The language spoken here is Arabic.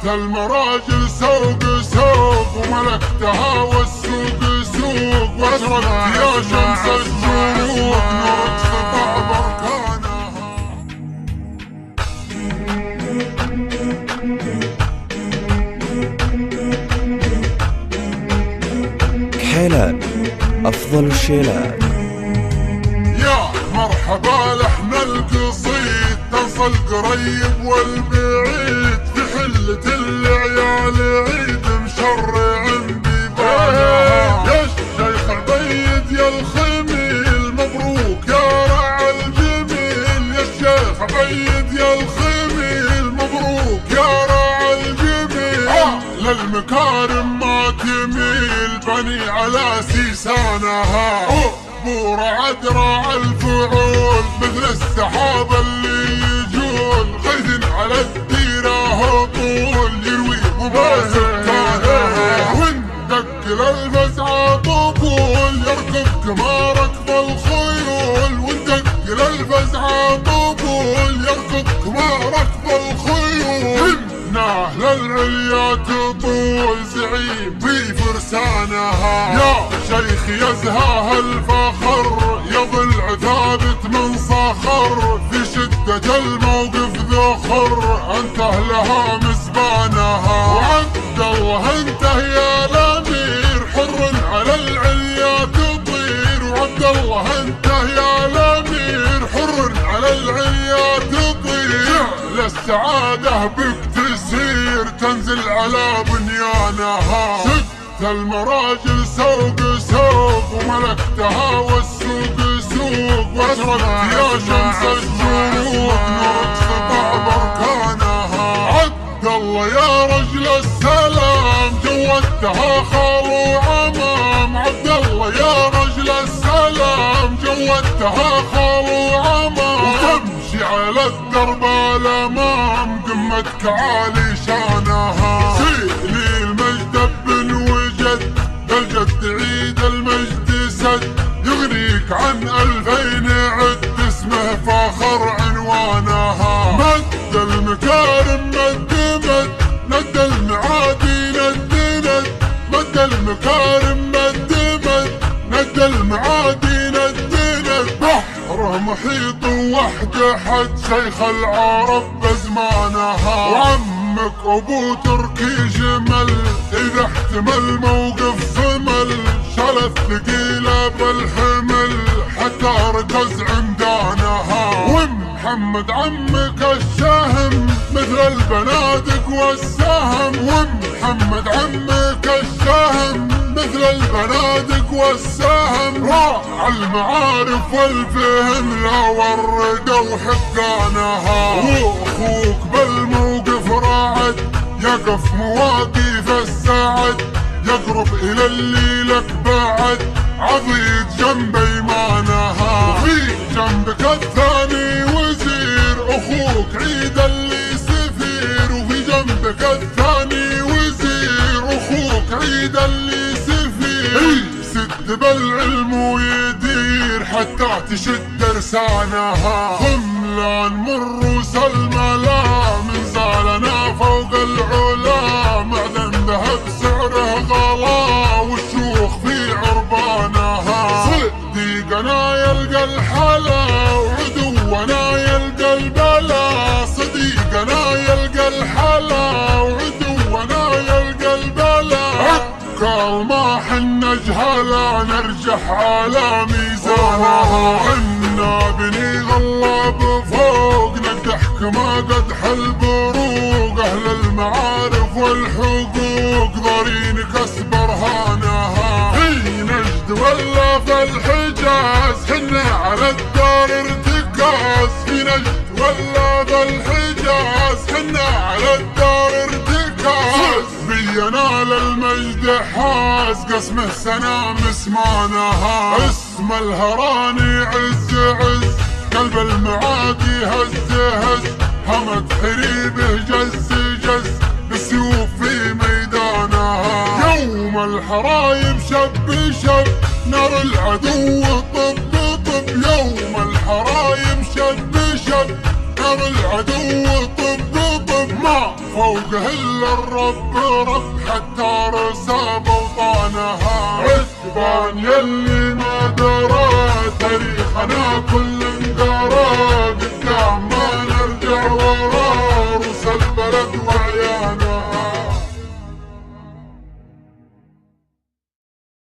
المراجل سوق سوق وملكتها والسوق سوق، واشرقت يا شمس الشروق نورك سطع بركانها. كحيلان أفضل الشيلان. يا مرحبا لحن القصيد تنصى القريب والبعيد، في حلة العيال عيد مشرع بيبانها. يا الشيخ عبيد يا الخميل مبروك يا رع الجميل، يا الشيخ عبيد يا الخميل مبروك يا رع الجميل. للمكارم ما تميل بني على سيسانها، بور عدرا الفعول مثل السحاب اللي يجول، غيث على الديرة هطول يروي ضبا سكانها. وندق للفزعة طبول يركب كما ركب الخيول، وندق للفزعة طبول يركب كما ركب الخيول. إن أهل العليا تطول زعيم في فرسانها، يا شيخ يزهاه الفخر يظل ثابت من صخر، في شدة الموقف ذخر أنت لها مزبانها. وعبد الله انت يا الأمير حر على العليا تطير، وعبد الله انت يا الأمير حر على العليا تطير. جعل السعادة بك تسير تنزل على بنيانها، المراجل سوق سوق وملكتها والسوق سوق، واشرقت يا شمس الشروق نورك سطع بركانها. عبد الله يا رجل السلام جودتها خال وعمام، عبد الله يا رجل السلام جودتها خال وعمام. وتمشي على الدرب الامام قمتك عالي شانها، سيلي المجد بالجد عيد المجد سد، يغنيك عن 2000 عد اسمه فاخر عنوانها. مد المكارم مد مد ند المعادي ند ند، مد المكارم مد مد ند المعادي ند ند. بحر محيط وحده حد شيخ العرب بزمانها، وعمك ابو تركي جمل اذا احتمل موقف فمل، شال الثقيله بالحمل حتى ركز عمدانها. ومحمد عمك الشهم مثل البنادق والسهم، ومحمد عمك الشهم مثل البنادق والسهم. راع المعارف والفهم لا ورد وحقانها، واخوك بالموقف راعد يقف مواقف السعد، يقرب الى اللي لك بعد عضيد جنب ايمانها. وفي جنبك الثاني وزير اخوك عيد اللي سفير، وفي جنبك الثاني وزير اخوك عيد اللي سفير. سد بالعلم ويدير حتى تشد رسانها، خملان مر وسلمى لا من زالنا فوق العلا، معدن ذهب سعره غلا والشوخ في عربانها. صديقنا يلقى الحلا وعدونا يلقى البلا، صديقنا يلقى الحلا وعدونا يلقى البلا. عكال ما حنا جهلا نرجح على ميزانها، حنا بني غلاب فوق نقدح ما قدح البروق، اهل المعارف والحقوق ضارين كسب برهانها. في نجد ولا في الحجاز حنا على الدار ارتكاز، في نجد ولا في الحجاز حنا على الدار ارتكاز. بينال المجد حاز قسمه سنام اسمانها، اسم الهراني عز عز قلب المعادي هز هز، همت حريبه جز جز بالسيوف في ميدانها. يوم الحرايب شب شب نار العدو طب طب، يوم الحرايب شب شب نار العدو طب طب. ما فوقه الا الرب رب حتى رسى بوطانها. عتبان يلي ما درى تاريخنا كله